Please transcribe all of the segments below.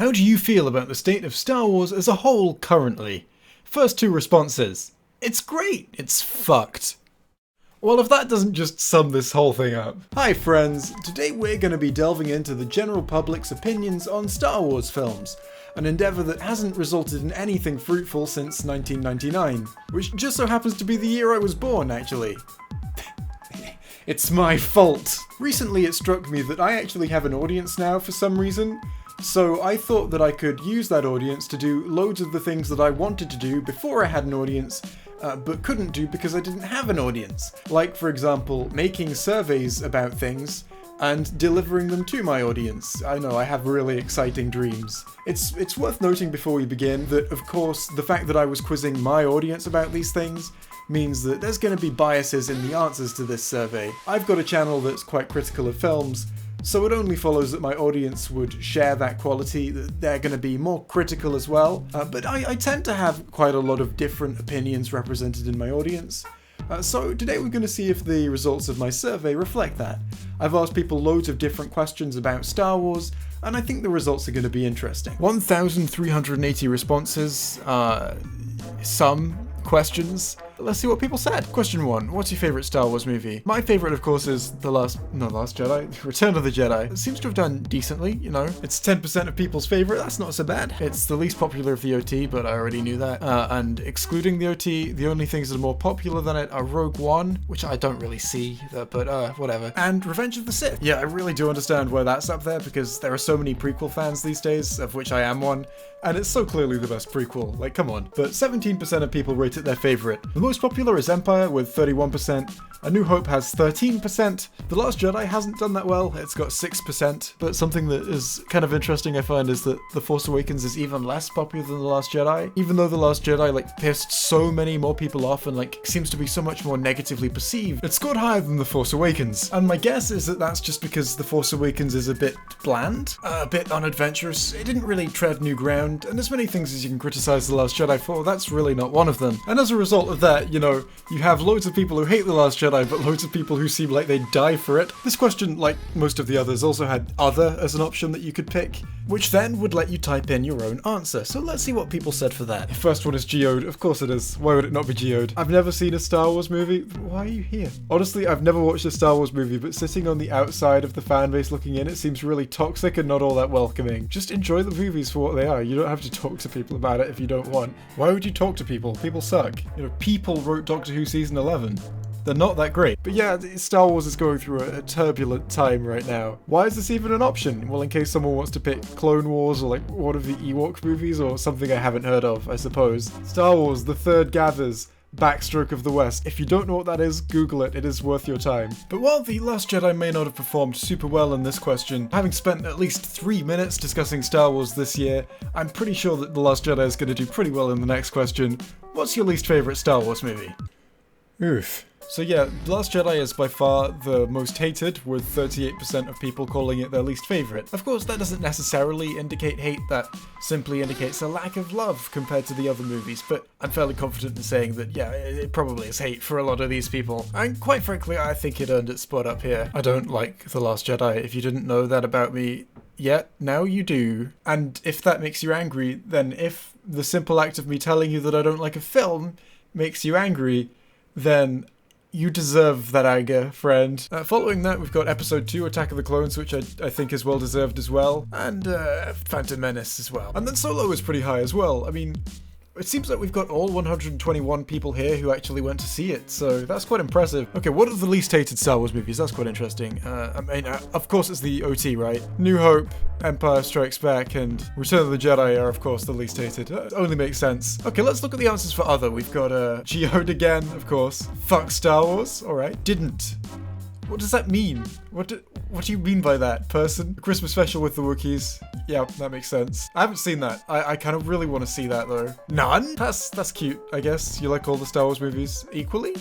How do you feel about the state of Star Wars as a whole currently? First two responses. It's great. It's fucked. Well, if that doesn't just sum this whole thing up. Hi friends, today we're going to be delving into the general public's opinions on Star Wars films, an endeavour that hasn't resulted in anything fruitful since 1999, which just so happens to be the year I was born, actually. It's my fault. Recently it struck me that I actually have an audience now for some reason, so I thought that I could use that audience to do loads of the things that I wanted to do before I had an audience, but couldn't do because I didn't have an audience. Like, for example, making surveys about things and delivering them to my audience. I know, I have really exciting dreams. It's worth noting before we begin that, of course, the fact that I was quizzing my audience about these things means that there's going to be biases in the answers to this survey. I've got a channel that's quite critical of films, so it only follows that my audience would share that quality, that they're going to be more critical as well. But I tend to have quite a lot of different opinions represented in my audience. So today we're going to see if the results of my survey reflect that. I've asked people loads of different questions about Star Wars, and I think the results are going to be interesting. 1,380 responses, some questions. Let's see what people said. Question 1. What's your favourite Star Wars movie? My favourite, of course, is Last Jedi? Return of the Jedi. It seems to have done decently, you know. It's 10% of people's favourite, that's not so bad. It's the least popular of the OT, but I already knew that. And excluding the OT, the only things that are more popular than it are Rogue One, which I don't really see, but whatever. And Revenge of the Sith. Yeah, I really do understand why that's up there, because there are so many prequel fans these days, of which I am one. And it's so clearly the best prequel, like come on. But 17% of people rate it their favourite. The most popular is Empire with 31%, A New Hope has 13%, The Last Jedi hasn't done that well, it's got 6%, but something that is kind of interesting I find is that The Force Awakens is even less popular than The Last Jedi, even though The Last Jedi pissed so many more people off and seems to be so much more negatively perceived. It scored higher than The Force Awakens, and my guess is that that's just because The Force Awakens is a bit bland, a bit unadventurous, it didn't really tread new ground, and as many things as you can criticize The Last Jedi for, that's really not one of them. And as a result of that, you have loads of people who hate The Last Jedi, but loads of people who seem like they'd die for it. This question, like most of the others, also had other as an option that you could pick, which then would let you type in your own answer. So let's see what people said for that. The first one is geode. Of course it is. Why would it not be geode? I've never seen a Star Wars movie. Why are you here? Honestly, I've never watched a Star Wars movie, but sitting on the outside of the fan base looking in, it seems really toxic and not all that welcoming. Just enjoy the movies for what they are. You don't have to talk to people about it if you don't want. Why would you talk to people? People suck. People wrote Doctor Who Season 11. They're not that great. But yeah, Star Wars is going through a turbulent time right now. Why is this even an option? Well, in case someone wants to pick Clone Wars or one of the Ewok movies or something I haven't heard of, I suppose. Star Wars, The Third Gathers, Backstroke of the West. If you don't know what that is, Google it. It is worth your time. But while The Last Jedi may not have performed super well in this question, having spent at least 3 minutes discussing Star Wars this year, I'm pretty sure that The Last Jedi is going to do pretty well in the next question. What's your least favourite Star Wars movie? Oof. So yeah, The Last Jedi is by far the most hated, with 38% of people calling it their least favourite. Of course, that doesn't necessarily indicate hate, that simply indicates a lack of love compared to the other movies, but I'm fairly confident in saying that, yeah, it probably is hate for a lot of these people. And quite frankly, I think it earned its spot up here. I don't like The Last Jedi. If you didn't know that about me yet, now you do. And if that makes you angry, then if the simple act of me telling you that I don't like a film makes you angry, then you deserve that anger, friend. Following that, we've got Episode 2, Attack of the Clones, which I think is well-deserved as well, and Phantom Menace as well. And then Solo is pretty high as well. I mean, it seems like we've got all 121 people here who actually went to see it, so that's quite impressive. Okay, what are the least hated Star Wars movies? That's quite interesting. Of course it's the OT, right? New Hope, Empire Strikes Back, and Return of the Jedi are, of course, the least hated. It only makes sense. Okay, let's look at the answers for other. We've got Geode again, of course. Fuck Star Wars, alright. Didn't. What does that mean? What do you mean by that, person? A Christmas special with the Wookiees. Yeah, that makes sense. I haven't seen that. I kind of really want to see that, though. None? That's cute, I guess. You like all the Star Wars movies equally?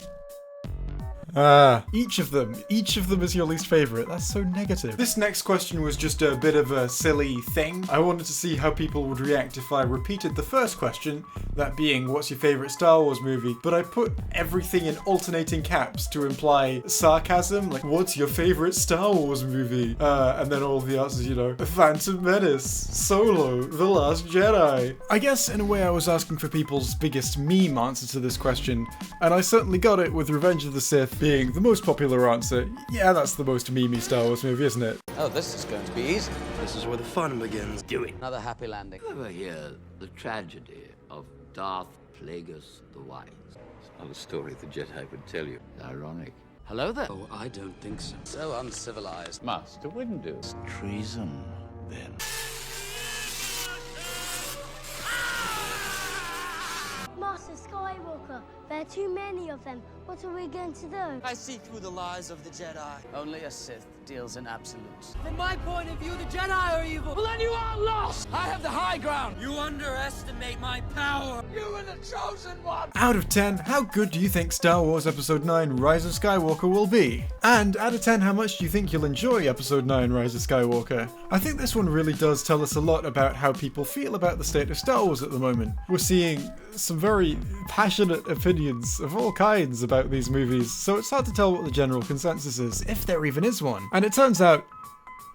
Each of them is your least favorite. That's so negative. This next question was just a bit of a silly thing. I wanted to see how people would react if I repeated the first question, that being, what's your favorite Star Wars movie? But I put everything in alternating caps to imply sarcasm, like, what's your favorite Star Wars movie? And then all the answers, you know, Phantom Menace, Solo, The Last Jedi. I guess in a way I was asking for people's biggest meme answer to this question, and I certainly got it with Revenge of the Sith being the most popular answer. Yeah, that's the most memey Star Wars movie, isn't it? Oh, this is going to be easy. This is where the fun begins. Do it. Another happy landing. Ever hear the tragedy of Darth Plagueis the Wise? It's not a story the Jedi would tell you. It's ironic. Hello there. Oh, I don't think so. So uncivilized. Master Windu. It's treason, then. Master Skywalker, there are too many of them. What are we going to do? I see through the lies of the Jedi. Only a Sith deals in absolutes. From my point of view, the Jedi are evil. Well, then you are lost! I have the high ground. You underestimate my power. You are the chosen one! Out of 10, how good do you think Star Wars Episode 9 Rise of Skywalker will be? And out of 10, how much do you think you'll enjoy Episode 9 Rise of Skywalker? I think this one really does tell us a lot about how people feel about the state of Star Wars at the moment. We're seeing some very passionate opinions of all kinds about these movies, so it's hard to tell what the general consensus is, if there even is one. And it turns out,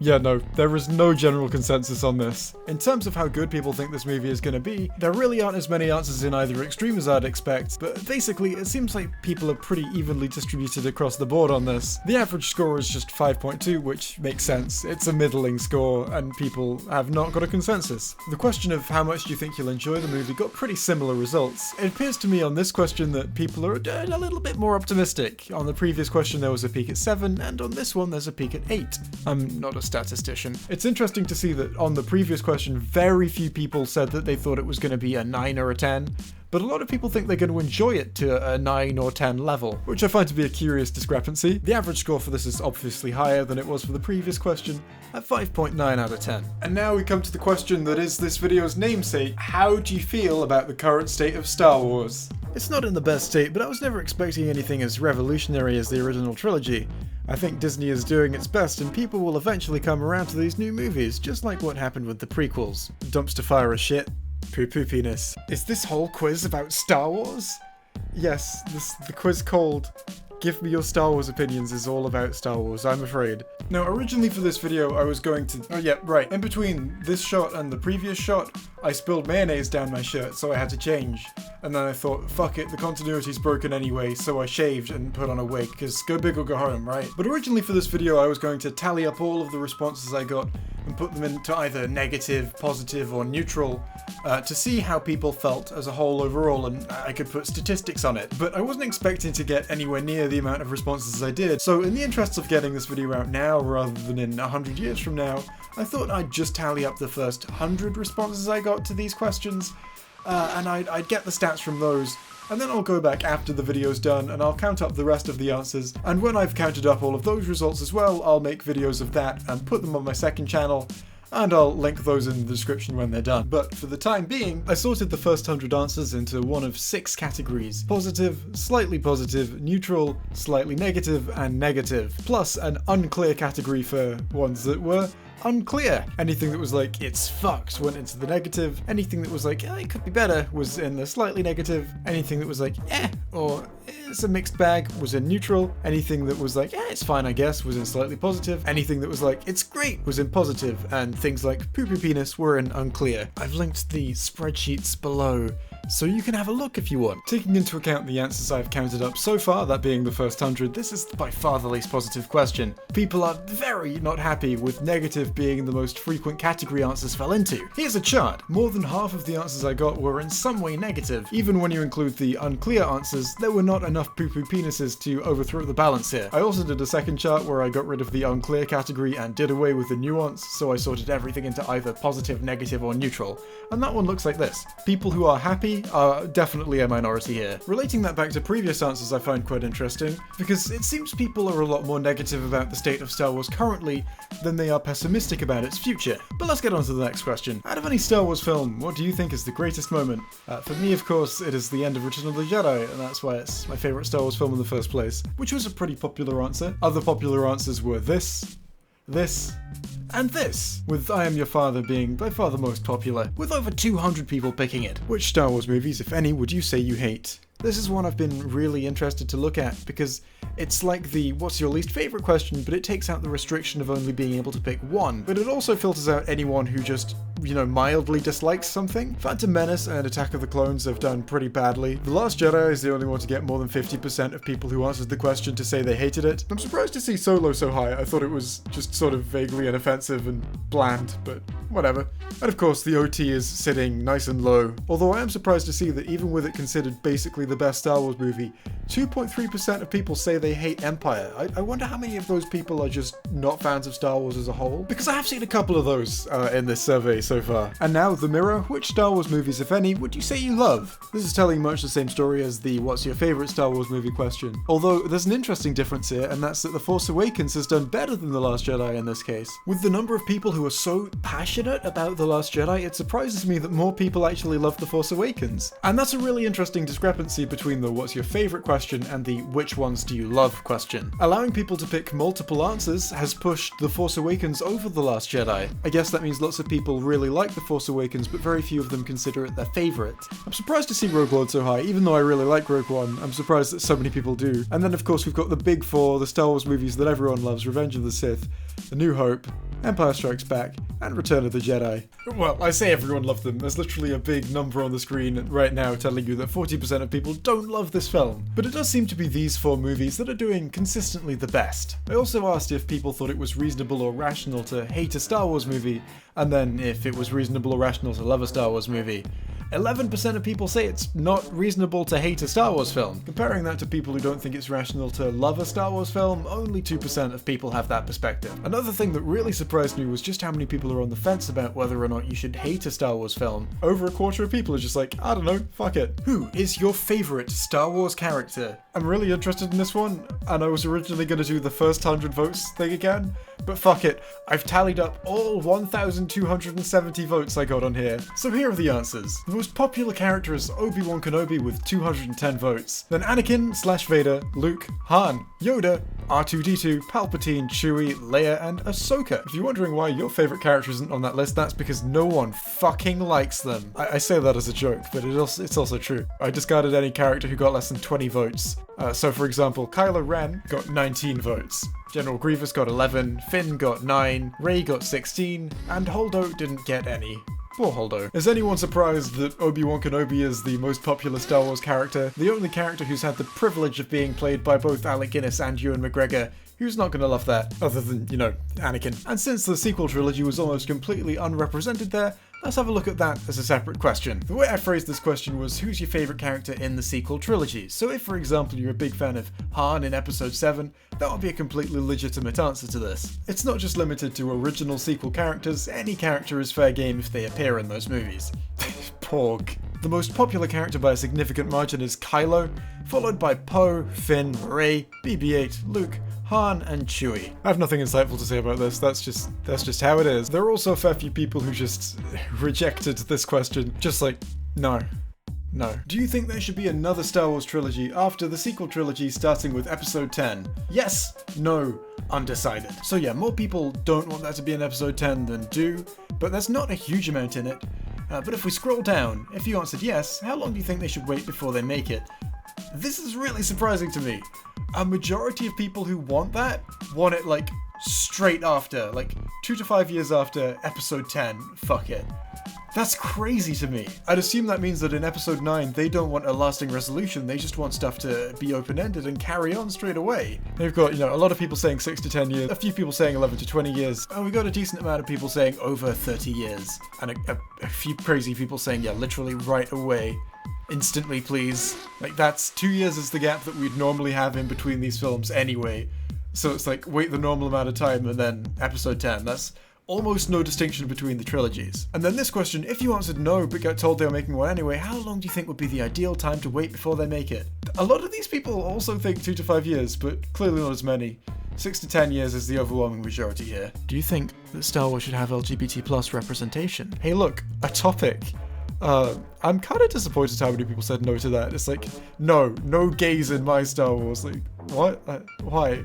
yeah, no, there is no general consensus on this. In terms of how good people think this movie is going to be, there really aren't as many answers in either extreme as I'd expect, but basically it seems like people are pretty evenly distributed across the board on this. The average score is just 5.2, which makes sense. It's a middling score, and people have not got a consensus. The question of how much do you think you'll enjoy the movie got pretty similar results. It appears to me on this question that people are a little bit more optimistic. On the previous question there was a peak at 7, and on this one there's a peak at 8. I'm not a statistician. It's interesting to see that on the previous question, very few people said that they thought it was going to be a 9 or a 10, but a lot of people think they're going to enjoy it to a 9 or 10 level, which I find to be a curious discrepancy. The average score for this is obviously higher than it was for the previous question, at 5.9 out of 10. And now we come to the question that is this video's namesake: how do you feel about the current state of Star Wars? It's not in the best state, but I was never expecting anything as revolutionary as the original trilogy. I think Disney is doing its best, and people will eventually come around to these new movies, just like what happened with the prequels. Dumpster fire of shit. Poo-poo penis. Is this whole quiz about Star Wars? Yes, the quiz called Give Me Your Star Wars Opinions is all about Star Wars, I'm afraid. Now, originally for this video, I was going to... Oh yeah, right. In between this shot and the previous shot, I spilled mayonnaise down my shirt, so I had to change. And then I thought, fuck it, the continuity's broken anyway, so I shaved and put on a wig, because go big or go home, right? But originally for this video, I was going to tally up all of the responses I got and put them into either negative, positive, or neutral to see how people felt as a whole overall, and I could put statistics on it. But I wasn't expecting to get anywhere near the amount of responses I did, so in the interest of getting this video out now rather than in 100 years from now, I thought I'd just tally up the first 100 responses I got to these questions, and I'd get the stats from those, and then I'll go back after the video's done and I'll count up the rest of the answers, and when I've counted up all of those results as well, I'll make videos of that and put them on my second channel, and I'll link those in the description when they're done. But for the time being, I sorted the first 100 answers into one of 6 categories: positive, slightly positive, neutral, slightly negative, and negative, plus an unclear category for ones that were unclear. Anything that was like, it's fucked, went into the negative. Anything that was like, it could be better, was in the slightly negative. Anything that was like, or it's a mixed bag, was in neutral. Anything that was like, it's fine I guess, was in slightly positive. Anything that was like, it's great, was in positive. And things like poo-poo penis were in unclear. I've linked the spreadsheets below, so you can have a look if you want. Taking into account the answers I've counted up so far, that being the first 100, this is by far the least positive question. People are very not happy with negative being the most frequent category answers fell into. Here's a chart. More than half of the answers I got were in some way negative. Even when you include the unclear answers, there were not enough poo-poo penises to overthrow the balance here. I also did a second chart where I got rid of the unclear category and did away with the nuance, so I sorted everything into either positive, negative, or neutral. And that one looks like this. People who are happy me are definitely a minority here. Relating that back to previous answers I find quite interesting, because it seems people are a lot more negative about the state of Star Wars currently than they are pessimistic about its future. But let's get on to the next question. Out of any Star Wars film, what do you think is the greatest moment? For me, of course, it is the end of Return of the Jedi, and that's why it's my favourite Star Wars film in the first place, which was a pretty popular answer. Other popular answers were this, and this, with I Am Your Father being by far the most popular, with over 200 people picking it. Which Star Wars movies, if any, would you say you hate? This is one I've been really interested to look at, because it's like the what's your least favourite question, but it takes out the restriction of only being able to pick one. But it also filters out anyone who just, mildly dislikes something. Phantom Menace and Attack of the Clones have done pretty badly. The Last Jedi is the only one to get more than 50% of people who answered the question to say they hated it. I'm surprised to see Solo so high. I thought it was just sort of vaguely inoffensive and bland, but whatever. And of course, the OT is sitting nice and low, although I am surprised to see that even with it considered basically the best Star Wars movie, 2.3% of people say they hate Empire. I wonder how many of those people are just not fans of Star Wars as a whole, because I have seen a couple of those in this survey so far. And now, The Mirror, which Star Wars movies, if any, would you say you love? This is telling much the same story as the what's your favourite Star Wars movie question, although there's an interesting difference here, and that's that The Force Awakens has done better than The Last Jedi in this case. With the number of people who are so passionate about The Last Jedi, it surprises me that more people actually love The Force Awakens. And that's a really interesting discrepancy between the what's your favourite question and the which ones do you love question. Allowing people to pick multiple answers has pushed The Force Awakens over The Last Jedi. I guess that means lots of people really like The Force Awakens, but very few of them consider it their favourite. I'm surprised to see Rogue One so high. Even though I really like Rogue One, I'm surprised that so many people do. And then of course we've got the big four, the Star Wars movies that everyone loves: Revenge of the Sith, A New Hope, Empire Strikes Back, and Return of the Jedi. Well, I say everyone loved them. There's literally a big number on the screen right now telling you that 40% of people don't love this film. But it does seem to be these four movies that are doing consistently the best. I also asked if people thought it was reasonable or rational to hate a Star Wars movie, and then if it was reasonable or rational to love a Star Wars movie. 11% of people say it's not reasonable to hate a Star Wars film. Comparing that to people who don't think it's rational to love a Star Wars film, only 2% of people have that perspective. Another thing that really surprised me was just how many people are on the fence about whether or not you should hate a Star Wars film. Over a quarter of people are just like, I don't know, fuck it. Who is your favourite Star Wars character? I'm really interested in this one, and I was originally going to do the first 100 votes thing again, but fuck it. I've tallied up all 1,270 votes I got on here. So here are the answers. The most popular character is Obi-Wan Kenobi with 210 votes. Then Anakin/Vader, Luke, Han, Yoda, R2-D2, Palpatine, Chewie, Leia, and Ahsoka. If you're wondering why your favourite character isn't on that list, that's because no one fucking likes them. I say that as a joke, but it's also true. I discarded any character who got less than 20 votes. So for example, Kylo Ren got 19 votes. General Grievous got 11, Finn got 9, Rey got 16, and Holdo didn't get any. Poor Holdo. Is anyone surprised that Obi-Wan Kenobi is the most popular Star Wars character? The only character who's had the privilege of being played by both Alec Guinness and Ewan McGregor. Who's not gonna love that? Other than, Anakin. And since the sequel trilogy was almost completely unrepresented there, let's have a look at that as a separate question. The way I phrased this question was, who's your favourite character in the sequel trilogy? So if, for example, you're a big fan of Han in Episode 7, that would be a completely legitimate answer to this. It's not just limited to original sequel characters, any character is fair game if they appear in those movies. Porg. The most popular character by a significant margin is Kylo, followed by Poe, Finn, Rey, BB-8, Luke, Han, and Chewie. I have nothing insightful to say about this, that's just how it is. There are also a fair few people who just rejected this question, just like, no. Do you think there should be another Star Wars trilogy after the sequel trilogy starting with Episode 10? Yes, no, undecided. So yeah, more people don't want that to be in Episode 10 than do, but there's not a huge amount in it. But if we scroll down, if you answered yes, how long do you think they should wait before they make it? This is really surprising to me. A majority of people who want that want it like straight after, like 2 to 5 years after Episode 10. Fuck it. That's crazy to me. I'd assume that means that in Episode 9 they don't want a lasting resolution, they just want stuff to be open-ended and carry on straight away. They've got, a lot of people saying 6 to 10 years, a few people saying 11 to 20 years, and we got a decent amount of people saying over 30 years, and a few crazy people saying, yeah, literally right away. Instantly, please. Like, that's 2 years is the gap that we'd normally have in between these films anyway. So it's like, wait the normal amount of time and then Episode 10. That's almost no distinction between the trilogies. And then this question, if you answered no but got told they were making one anyway, how long do you think would be the ideal time to wait before they make it? A lot of these people also think 2 to 5 years, but clearly not as many. 6 to 10 years is the overwhelming majority here. Do you think that Star Wars should have LGBT plus representation? Hey look, a topic. I'm kind of disappointed how many people said no to that. It's like, no gays in my Star Wars. Like, what? Why?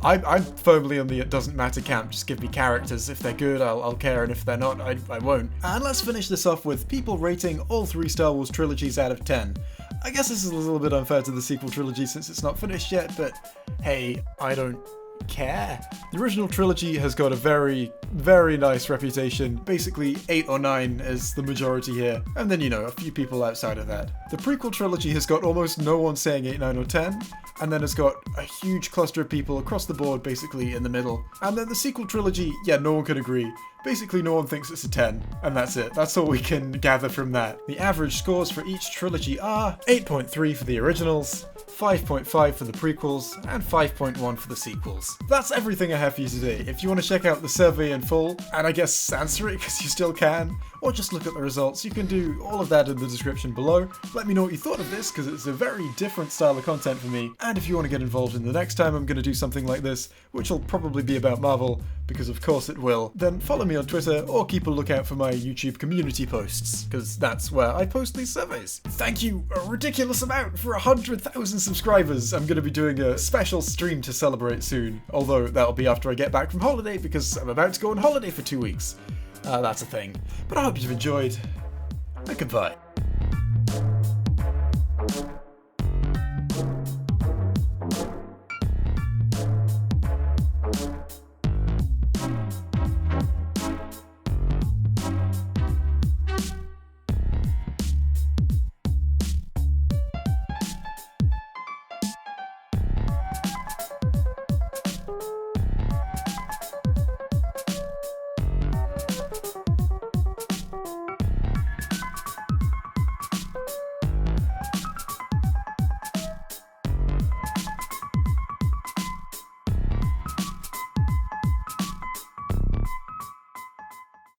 I'm firmly on the it doesn't matter camp. Just give me characters. If they're good, I'll care, and if they're not, I won't. And let's finish this off with people rating all 3 Star Wars trilogies out of 10. I guess this is a little bit unfair to the sequel trilogy since it's not finished yet, but hey, I don't care. The original trilogy has got a very, very nice reputation. Basically 8 or 9 is the majority here, and then a few people outside of that. The prequel trilogy has got almost no one saying 8, 9 or 10, and then it's got a huge cluster of people across the board basically in the middle. And then the sequel trilogy, yeah, no one can agree. Basically no one thinks it's a 10, and that's it. That's all we can gather from that. The average scores for each trilogy are 8.3 for the originals, 5.5 for the prequels, and 5.1 for the sequels. That's everything I have for you today. If you want to check out the survey in full, and I guess answer it because you still can, or just look at the results, you can do all of that in the description below. Let me know what you thought of this, because it's a very different style of content for me. And if you want to get involved in the next time I'm going to do something like this, which will probably be about Marvel, because of course it will, then follow me on Twitter or keep a lookout for my YouTube community posts, because that's where I post these surveys. Thank you a ridiculous amount for 100,000 subscribers. I'm going to be doing a special stream to celebrate soon, although that'll be after I get back from holiday because I'm about to go on holiday for 2 weeks. That's a thing. But I hope you've enjoyed, and goodbye.